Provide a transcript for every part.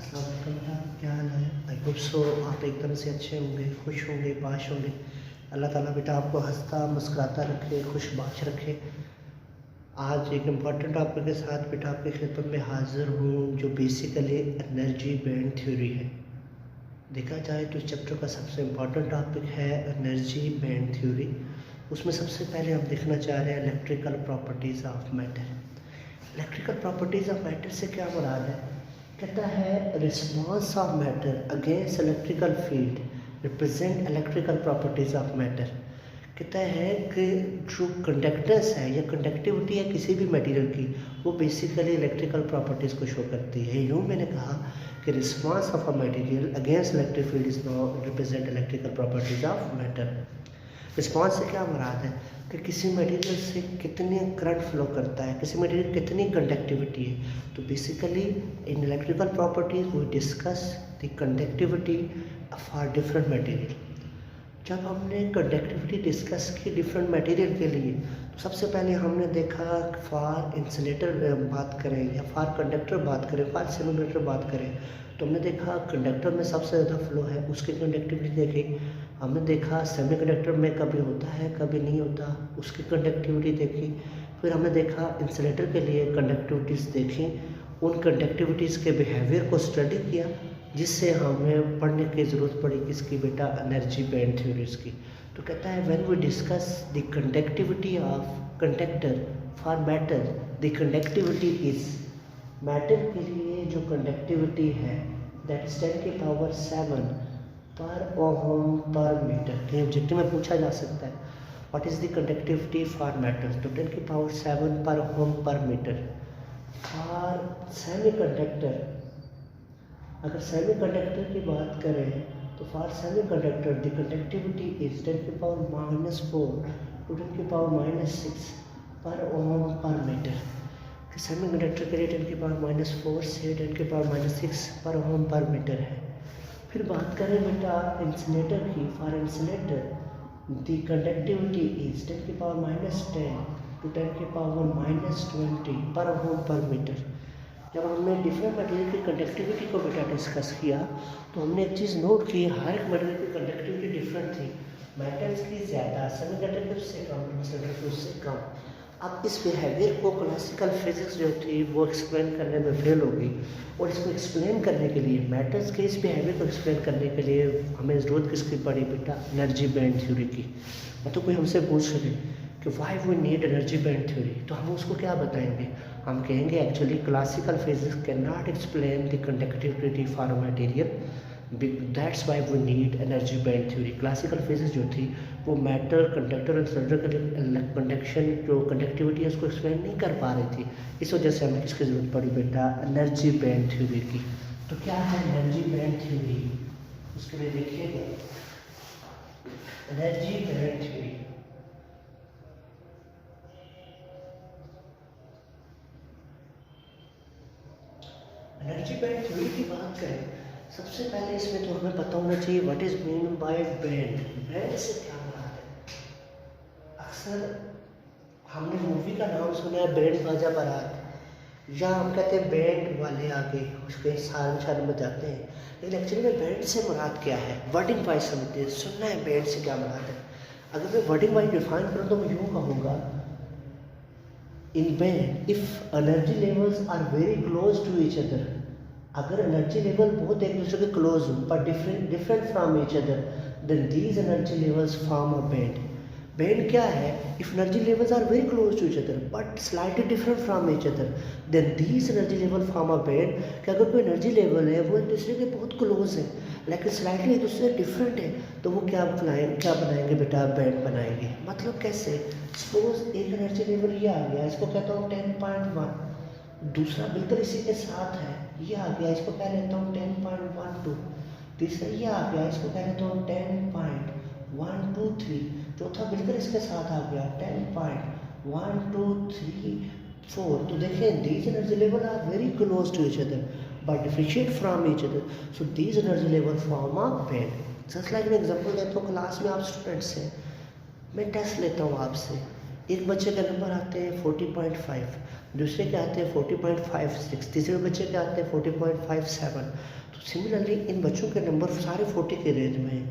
अस्सलाम वालेकुम बेटा, क्या हाल है? आई होप सो आप एकदम से अच्छे होंगे, खुश होंगे, बाश होंगे। अल्लाह ताला बेटा आपको हंसता मुस्कुराता रखे, खुश बाश रखे। आज एक इम्पॉर्टेंट टॉपिक के साथ बेटा आपकी खिदमत में हाज़िर हूँ, जो बेसिकली एनर्जी बैंड थ्योरी है। देखा जाए तो इस चैप्टर का सबसे इम्पॉर्टेंट टॉपिक है एनर्जी बैंड थ्योरी। उसमें सबसे पहले हम देखना चाह रहे हैं electrical properties of matter. Electrical properties of matter से क्या मुराद है? कहता है response of matter against electrical field represent electrical properties of matter. कहता है कि जो कंडक्टेंस है या कंडक्टिविटी है किसी भी मटेरियल की, वो बेसिकली इलेक्ट्रिकल प्रॉपर्टीज़ को शो करती है। यूँ मैंने कहा कि response of a material against electric field is now represent electrical properties of matter. Response से क्या मुराद है कि किसी मटेरियल से कितनी करंट फ्लो करता है, किसी मटेरियल कितनी कंडक्टिविटी है। तो basically in electrical properties we discuss the conductivity for different material. जब हमने कंडक्टिविटी डिस्कस की डिफरेंट मटेरियल के लिए, तो सबसे पहले हमने देखा फॉर इंसुलेटर बात करें या फॉर कंडक्टर बात करें, फॉर सेमीकंडक्टर बात करें, तो हमने देखा कंडक्टर में सबसे ज़्यादा फ्लो है, उसकी कंडक्टिविटी देखी। हमने देखा सेमीकंडक्टर में कभी होता है कभी नहीं होता, उसकी कंडक्टिविटी देखी। फिर हमने देखा इंसुलेटर के लिए कंडक्टिविटीज़ देखी, उन कंडक्टिविटीज़ के बिहेवियर को स्टडी किया, जिससे हमें पढ़ने की ज़रूरत पड़ी किसकी बेटा, एनर्जी बैंड थ्योरीज की। तो कहता है when we discuss the conductivity of conductor for matter, the conductivity is, matter के लिए जो कंडक्टिविटी है दैट इज 10 की पावर 7 पर ओम पर मीटर। कहीं ऑब्जेक्टिव में पूछा जा सकता है what is the conductivity for matter, तो 10 की पावर 7 पर ओम पर मीटर। फॉर सेमी कंडक्टर, अगर सेमी कंडक्टर की बात करें तो for semi conductor the conductivity is 10 की पावर -4 टू 10 की पावर -6 पर ओम पर मीटर। सेमी कंडक्टर के लिए 10 की पावर -4 से 10 की पावर -6 पर ओम पर मीटर है। फिर बात करें बेटा इंसुलेटर की, for insulator the conductivity is 10 की पावर -10 टू 10 की पावर -20 पर ओम पर मीटर। जब हमने डिफरेंट मटेरियल की कंडक्टिविटी को बेटा डिस्कस किया, तो हमने एक चीज़ नोट की, हर एक मटेरियल की कंडक्टिविटी डिफरेंट थी। मेटल्स की ज़्यादा, सेमीकंडक्टर से कम, इंसुलेटर उससे कम। अब इस बिहेवियर को क्लासिकल फिजिक्स जो थी वो एक्सप्लेन करने में फेल हो गई, और इसको एक्सप्लेन करने के लिए, मैटर्स के इस बिहेवियर को एक्सप्लेन करने के लिए हमें ज़रूरत किसकी पड़ी बेटा, एनर्जी बैंड थ्योरी की। मतलब कोई हमसे पूछ सके कि why we need energy band theory, तो हम उसको क्या बताएंगे? हम कहेंगे actually classical physics can not explain the conductivity for a material, that's why we need energy band theory. Classical physics जो थी वो मैटर, कंडक्टर और सिलेंडर के लिए कंडक्शन जो कंडक्टिविटी है उसको एक्सप्लेन नहीं कर पा रही थी। इस वजह से हमें किसकी ज़रूरत पड़ी बेटा, एनर्जी बैंड थ्योरी की। तो क्या है एनर्जी बैंड थ्योरी, उसके लिए देखिएगा energy band theory. Energy band theory की बात करें, सबसे पहले इसमें तो हमें पता होना चाहिए what is mean by band. Band से क्या मुराद है? अक्सर हमने मूवी का नाम सुना है बैंड बाजा बारात, या हम कहते हैं बैंड वाले आगे उसके साल शान बजाते हैं, लेकिन एक्चुअली में बैंड से मुराद क्या है? वर्डिंग वाइज समझते हैं, सुनना है बैंड से क्या मुराद है। अगर मैं वर्डिंग वाइज डिफाइन करूँ तो मैं यूँ कहूँगा, in band if energy levels are very close to each other, अगर एनर्जी लेवल बहुत एक दूसरे के क्लोज हो पर different from each other, then these energy levels form a band. Band क्या है? If energy levels are very close to each other but slightly different from each other, then these energy level form a band. कि अगर कोई energy level है वो एक दूसरे के बहुत क्लोज है लेकिन स्लाइटली एक दूसरे से डिफरेंट है, तो वो क्या बनाएंगे बेटा, बैंड बनाएंगे। मतलब कैसे? सपोज एक एनर्जी लेवल ये आ गया, इसको कहता हूँ 10.1, दूसरा बिल्कुल इसी के साथ है, ये आ गया, इसको कह लेता हूँ 10.12, तीसरा ये आ गया, इसको कह लेता हूँ 10.123, चौथा बिल्कुल इसके साथ आ गया 10.1234। तो देखें these energy level are very close to each other but differentiate from each other, so these energy level form a band. Just like an example देता हूँ, क्लास में आप स्टूडेंट्स हैं, मैं टेस्ट लेता हूँ आपसे, एक बच्चे के नंबर आते हैं 40.5, दूसरे के आते हैं 40.56, तीसरे बच्चे के आते हैं 40.57। तो सिमिलरली इन बच्चों के नंबर सारे 40 के रेंज में हैं।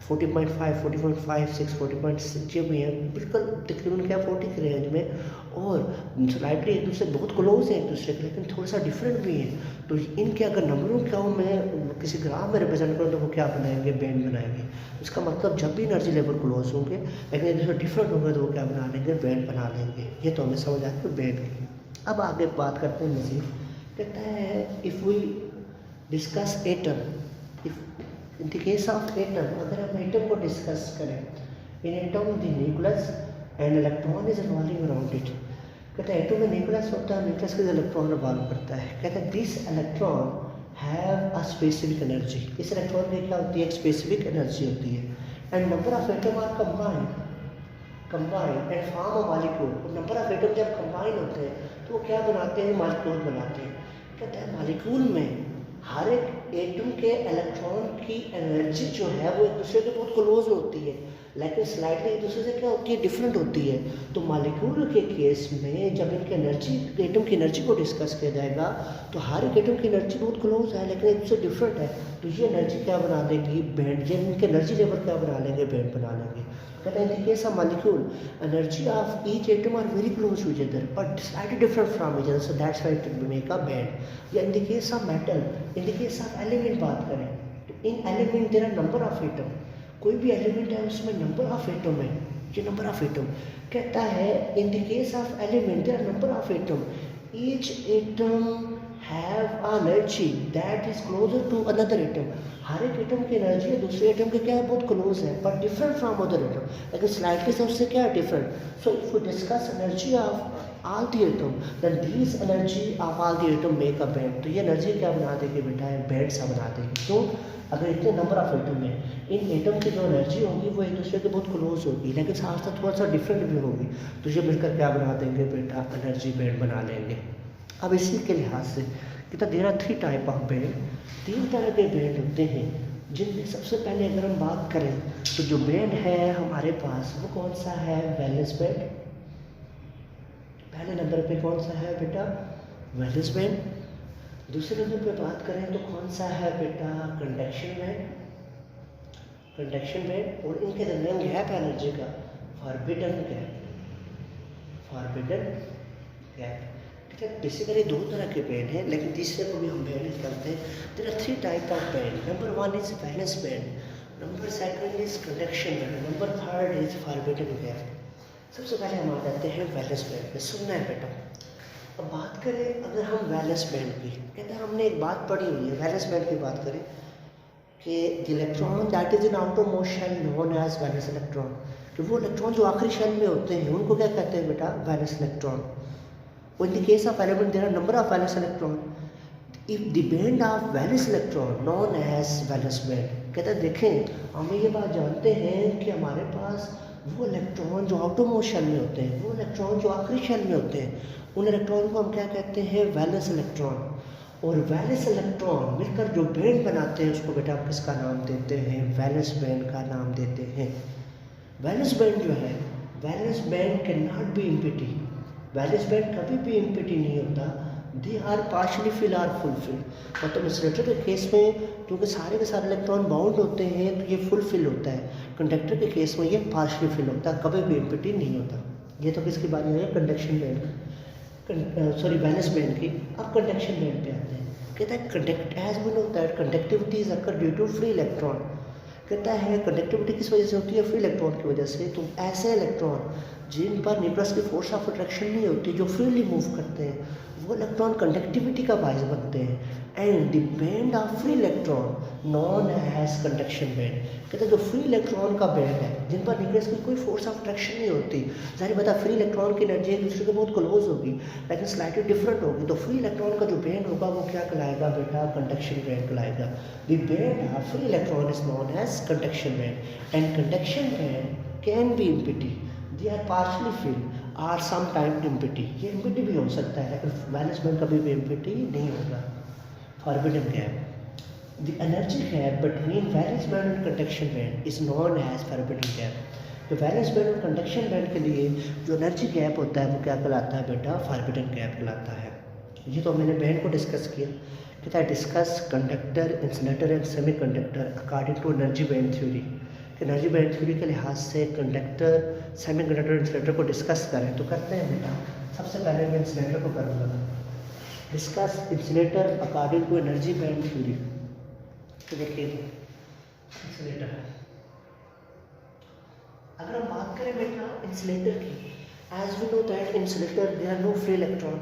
40.5, 40.56, 40.6 जो भी हैं, बिल्कुल तकरीबन क्या 40 के रेंज में, और स्लाइटली एक दूसरे बहुत क्लोज है एक दूसरे के, लेकिन थोड़ा सा डिफरेंट भी है। तो इनके अगर नंबरों का मैं किसी ग्राफ में रिप्रेजेंट करूँ तो वो क्या बनाएंगे, बैंड बनाएंगे। इसका मतलब जब भी एनर्जी लेवल क्लोज होंगे लेकिन एक दूसरे डिफरेंट होंगे तो वो क्या बना लेंगे, बैंड बना लेंगे। ये तो हमें समझ आया कि बैंड की। अब आगे बात करते हैं मजीद। कहता है if we discuss atom, in the case of atom, अगर हम एटम को डिस्कस करें, in atom the nucleus and electron is revolving around it. कहते हैं एटम में न्यूक्लियस होता है, न्यूक्लियस के इलेक्ट्रॉन रिवॉल्व करता है। कहते हैं this electron have a specific energy, इस इलेक्ट्रॉन की क्या होती है, एक स्पेसिफिक एनर्जी होती है। And number of atom are combined and form a molecule. Number of atom जब कंबाइन होते हैं तो वो क्या बनाते हैं, मॉलिक्यूल बनाते हैं। कहते हैं मॉलिक्यूल में हर एक एटम के इलेक्ट्रॉन की एनर्जी जो है वो एक दूसरे के बहुत क्लोज होती है, लेकिन स्लाइडली एक दूसरे से क्या होती है, डिफरेंट होती है। तो मॉलिक्यूल के केस में जब इनकी एनर्जी, एटम की एनर्जी को डिस्कस किया जाएगा तो हर एक एटम की एनर्जी बहुत क्लोज है लेकिन एक दूसरे डिफरेंट है। तो ये एनर्जी क्या बना देगी, बैंड। ये इनके एनर्जी लेवल क्या बना लेंगे, बैंड बना लेंगे। कहते हैं in case of molecule energy of each atom are very close to each other but slightly different from each other, so that's why it make a band. या in the case of metal, in the case of element बात करें तो in element there are number of atom. कोई भी element है उसमें number of atom है, ये नंबर ऑफ एटम। कहता है in the case of element there are number of atom, each atom have a energy that is closer to another atom. हर एक एटम की एनर्जी दूसरे एटम के क्या है, बहुत क्लोज है, but different from other atom, लेकिन स्लाइटली सबसे क्या है, different. So if we discuss energy of all the atom then this energy of all the atom make a band. तो ये एनर्जी क्या बना देगी बेटा, बैंड सा बना देगी। क्यों, अगर इतने नंबर ऑफ एटम है, इन एटम की जो एनर्जी होगी वो एक दूसरे के बहुत क्लोज होगी लेकिन साथ साथ थोड़ा सा डिफरेंट भी होगी, तो ये मिलकर क्या बना देंगे बेटा, एनर्जी बैंड बना लेंगे। अब इसी के लिहाज से कितना there are 3 type of band, 3 तरह के बैंड होते हैं, जिनमें सबसे पहले अगर हम बात करें तो जो बैंड है हमारे पास वो कौन सा है, वैलेंस बैंड। पहले नंबर पे कौन सा है बेटा, वैलेंस बैंड। दूसरे नंबर पे बात करें तो कौन सा है बेटा, कंडक्शन बैंड, कंडक्शन बैंड। और इनके दरमियान गैप एनर्जी का forbidden gap, forbidden gap. Basically 2 तरह के बैंड हैं लेकिन तीसरे को भी हम बैंड करते हैं। There are 3 type of band. Number 1 is valence band, number 2 is conduction band, number 3 is forbidden gap. सबसे पहले हम आ जाते हैं वैलेंस बैंड पे, सुनना है बेटा। अब बात करें अगर हम वैलेंस बैंड की, कहते हैं हमने एक बात पढ़ी हुई है, वैलेंस बैंड की बात करें कि the electron that is in outermost shell known as valence electron, कि वो इलेक्ट्रॉन जो आखिरी शेल में होते हैं उनको क्या कहते हैं बेटा, valence electron. In the case of element there are number of valence electron. If the band of valence electron known as valence band, कहते हैं देखें हम ये बात जानते हैं कि हमारे पास वो इलेक्ट्रॉन जो आउटरमोस्ट शेल में होते हैं, वो इलेक्ट्रॉन जो आखिरी शेल में होते हैं, उन इलेक्ट्रॉन को हम क्या कहते हैं, वैलेंस इलेक्ट्रॉन। और वैलेंस इलेक्ट्रॉन मिलकर जो बैंड बनाते हैं उसको बेटा आप किसका नाम देते हैं, वैलेंस बैंड का नाम देते हैं। वैलेंस बैंड जो है, valence band can not be empty, valence band कभी भी एम्प्टी नहीं होता। They are partially fill or full fill, मतलब इंसुलेटर के केस में क्योंकि सारे के सारे इलेक्ट्रॉन बाउंड होते हैं तो ये फुल फिल होता है, कंडक्टर के केस में ये पार्शली फिल होता है, कभी भी एम्प्टी नहीं होता। ये तो किसकी बात है, conduction band, sorry valence band की। अब कंडक्शन बैंड पे आते हैं। कहता है conduct as we know that conductivity is occur due to free electron. कहता है कंडक्टिविटी किस वजह से होती है, फ्री इलेक्ट्रॉन की वजह से। तो ऐसे इलेक्ट्रॉन जिन पर न्यूक्लियस की फोर्स ऑफ अट्रैक्शन नहीं होती, जो फ्रीली मूव करते हैं, वो इलेक्ट्रॉन कंडक्टिविटी का बायस बनते हैं। And the band of free electron known as conduction band. कहते हैं जो फ्री इलेक्ट्रॉन का बैंड है, जिन पर न्यूक्लियस की कोई फोर्स ऑफ अट्रैक्शन नहीं होती, जाहिर बता फ्री इलेक्ट्रॉन की एनर्जी एक दूसरे के बहुत क्लोज होगी लेकिन स्लाइटली डिफरेंट होगी, तो फ्री इलेक्ट्रॉन का जो बैंड होगा वो क्या कहलाएगा बेटा, कंडक्शन बैंड कहलाएगा। The band of free electron is known as conduction band. And conduction band can be empty, they are partially fill or some time empty. ये एम्प्टी भी हो सकता है लेकिन वैलेंस बैंड कभी भी एम्प्टी नहीं होगा। Forbidden gap, the energy gap between valence band and conduction band is known as forbidden gap. तो वैलेंस बैंड और कंडक्शन बैंड के लिए जो एनर्जी गैप होता है वो क्या कहलाता है बेटा, फारबिडन गैप कहलाता है। ये तो मैंने बैंड को डिस्कस किया। कहता है discuss conductor, insulator and semi conductor according to energy band theory. Energy band theory के लिहाज से कंडक्टर, सेमी कंडक्टर, इंसुलेटर को डिस्कस करें तो करते हैं बेटा। सबसे पहले मैं इंसुलेटर को करूँगा। Discuss insulator according to energy band theory. तो देखिए इंसुलेटर, अगर हम बात करें बेटा इंसुलेटर की, as we know that insulator there are no free electron.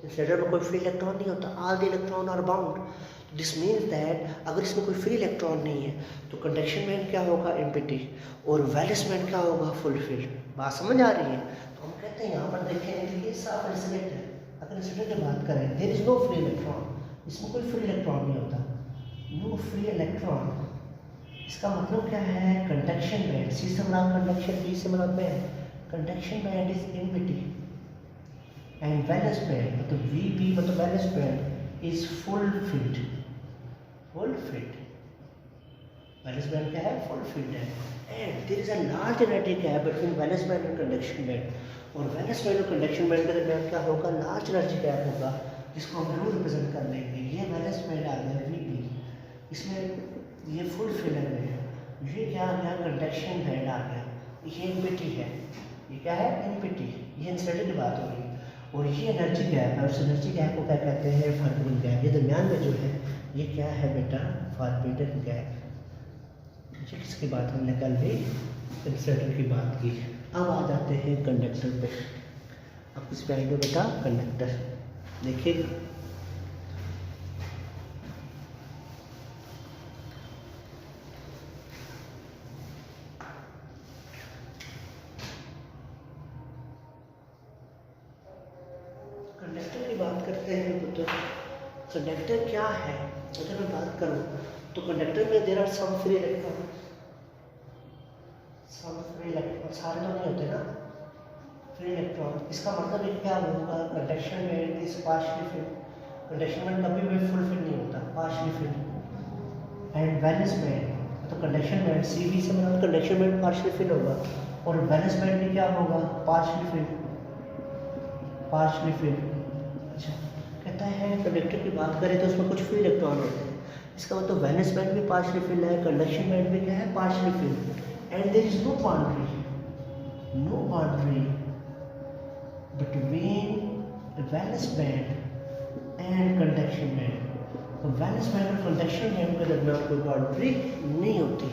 Insulator में कोई फ्री इलेक्ट्रॉन नहीं होता, all the electron are bound. This means that अगर इसमें कोई फ्री इलेक्ट्रॉन नहीं है तो कंडक्शन बैंड क्या होगा, एम्प्टी, और वैलेंस बैंड क्या होगा, फुलफिल्ड। बात समझ आ रही है? तो हम कहते हैं यहाँ पर देखें कि साफ इंसुलेटर, अगर इंसुलेटर की बात करें there is no free electron, इसमें कोई फ्री इलेक्ट्रॉन नहीं होता, नो फ्री इलेक्ट्रॉन। इसका मतलब क्या है, कंडक्शन बैंड, सी से बना कंडक्शन, बी से बना band. Conduction band is empty and valence band मतलब वी बी मतलब valence band is fulfilled. Fulfilled valence band क्या है, फुलफिल्ड है। And there is a large energy gap between valence band और कंडक्शन बैंड। और valence band और conduction band के दरमियान क्या होगा, लार्ज एनर्जी गैप होगा, जिसको हम रू रिप्रेजेंट कर लेंगे। ये वैलेंस बैंड आ गया वी बी, इसमें ये फुलफिल्ड है। ये क्या आ गया, कंडक्शन बैंड आ गया। ये एम्प्टी है, ये क्या है, एम्प्टी। ये इंसुलेटर की बात हो रही है। और ये एनर्जी गैप है, उस एनर्जी गैप को क्या कहते हैं, फारबिडन गैप। ये दरमियान में जो है ये क्या है बेटा, फारबिडन गैप। ये किसकी बात हमने कल भी इंसुलेटर की बात की। अब आ जाते हैं कंडक्टर पे। अब किस पे आएंगे बेटा, कंडक्टर। देखिए कंडक्टर की बात करते हैं पुत्र। कंडक्टर क्या है, अगर मैं बात करूं तो कंडक्टर में there are some free electron, some free electron, सारे तो नहीं होते ना फ्री इलेक्ट्रॉन। इसका मतलब एक क्या होगा, conduction band is partially field. Conduction band कभी भी फुलफिल नहीं होता, partially filled. And valence band तो कंडक्शन बैंड सी बी से बना कंडक्शन बैंड पार्शियली फिल होगा, और वैलेंस बैंड भी क्या होगा, पार्शियली फिल्ड, पार्शियली फिल्ड। अच्छा, कहता है कंडक्टर की बात करें तो उसमें कुछ फ्री इलेक्ट्रॉन होते हैं। इसका मतलब वैलेंस बैंड भी पार्शियली फिल्ड है, कंडक्शन बैंड भी क्या है, partially filled. And there is no boundary, no boundary between valence band and conduction band. तो वैलेंस बैंड और कंडक्शन बैंड के दरमियान कोई बाउंड्री नहीं होती।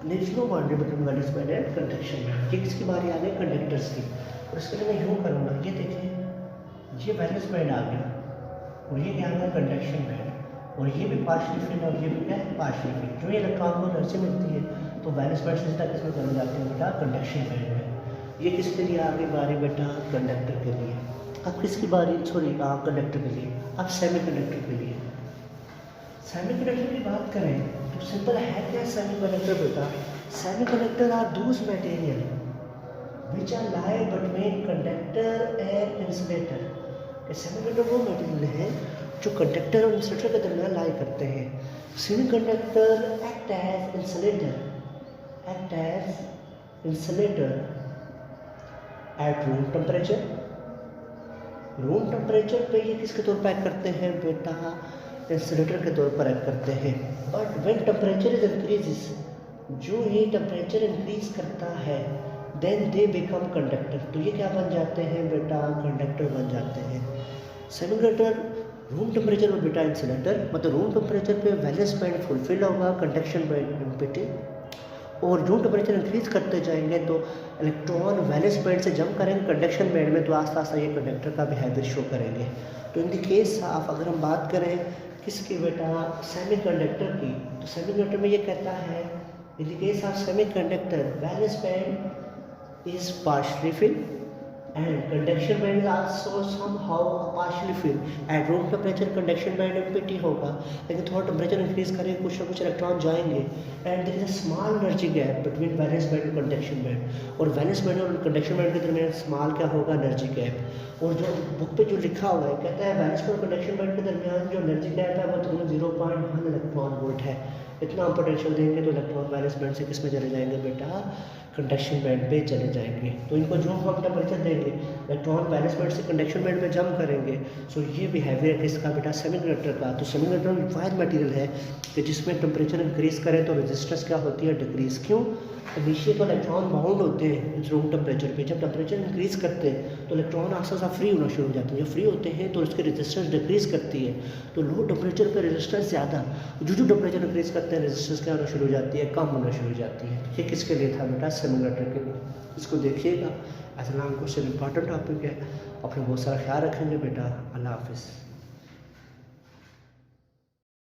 There is no boundary between valence band and conduction band. ये किसकी बारी आ गई, कंडक्टर्स की। और इसके लिए मैं यूँ करूँगा, ये देखिए ये वैलेंस बैंड आ गया और ये क्या आ गया, कंडक्शन बैंड। और ये भी पार्शियली फिल्ड और ये भी क्या है, पार्शियली फिल्ड। जो ये इलेक्ट्रॉन को एनर्जी मिलती है तो वैलेंस बैंड से सीधा किसमें चले जाते हैं बेटा, कंडक्शन बैंड में। ये किसके लिए आ गई बारी बेटा, कंडक्टर के लिए। अब किसकी बारी, सॉरी कंडक्टर के लिए। अब सेमी कंडक्टर के लिए। सेमी कंडक्टर की बात करें तो सिंपल है क्या सेमी कंडक्टर बेटा, semi conductor are those material which are lie between conductor and insulator. Semi conductor वो मटेरियल है जो कंडक्टर और इंसुलेटर के दरमियान लाई करते हैं। Semi conductor act as insulator, act as insulator at room temperature. Room temperature पे ये किसके तौर पर एक्ट करते हैं बेटा, इंसुलेटर के तौर पर एक्ट करते हैं। But when temperature is increases, जो ये टेम्परेचर इंक्रीज करता है देन दे बिकम कंडक्टर। तो ये क्या बन जाते हैं बेटा, कंडक्टर बन जाते हैं। सेमी कंडक्टर रूम टेम्परेचर पर बेटा इंसुलेटर, मतलब रूम टेम्परेचर पे वैलेंस बैंड फुलफिल होगा, कंडक्शन बैंड एम्प्टी। और रूम टेम्परेचर इंक्रीज करते जाएंगे तो इलेक्ट्रॉन वैलेंस बैंड से जंप करेंगे कंडक्शन बैंड में, तो आस्ता आस्ता ये कंडक्टर का बिहेवियर शो करेंगे। तो इन द केस ऑफ अगर हम बात करें किसकी बेटा, सेमी कंडक्टर की, तो सेमी कंडक्टर में ये कहता है in the case of semi conductor valence band is partially filled and conduction band is also somehow partially filled। at room temperature conduction band empty होगा, लेकिन थोड़ा टेम्परेचर इंक्रीज करेंगे कुछ ना कुछ इलेक्ट्रॉन जाएंगे। And there is a small energy gap between valence band और conduction band. और वैलेंस बैंड और कंडक्शन बैंड के दरमियान स्मॉल क्या होगा, एनर्जी गैप। और जो बुक पे जो लिखा हुआ है कहता है वैलेंस और कंडक्शन बैंड के दरमियान जो एनर्जी गैप है वो तुम्हें 0.1 इलेक्ट्रॉन वोल्ट है। इतना हम पोटेंशियल देंगे तो इलेक्ट्रॉन वैलेंस बैंड से किस में चले जाएंगे बेटा, कंडक्शन बैंड पे चले जाएंगे। तो इनको जो हम टेम्परेचर देंगे इलेक्ट्रॉन वैलेंस बैंड से कंडक्शन बैंड में जंप करेंगे। सो ये बिहेवियर किसका बेटा, सेमीकंडक्टर का। तो सेमीकंडक्टर वायर मटेरियल है कि जिसमें टेम्परेचर इंक्रीज करें तो रेजिस्टेंस क्या होती है, डिक्रीज। क्यों, नीचे तो इलेक्ट्रॉन बाउंड होते हैं रूम टेम्परेचर पे, जब टेम्परेचर इंक्रीज करते हैं तो इलेक्ट्रॉन आस्ता आस्ता फ्री होना शुरू हो जाते हैं। जब फ्री होते हैं तो उसकी रेजिस्टेंस डिक्रीज करती है। तो लो टेम्परेचर पे रेजिस्टेंस ज़्यादा, जो टेम्परेचर इंक्रीज करते हैं रेजिस्टेंस क्या होना शुरू हो जाती है, कम होना शुरू हो जाती है। ये किसके लिए था बेटा, सेमीकंडक्टर के लिए। इसको देखिएगा, ऐसा नाम क्वेश्चन इंपॉर्टेंट टॉपिक है। अपने बहुत सारा ख्याल रखेंगे बेटा। अल्लाह हाफिज़।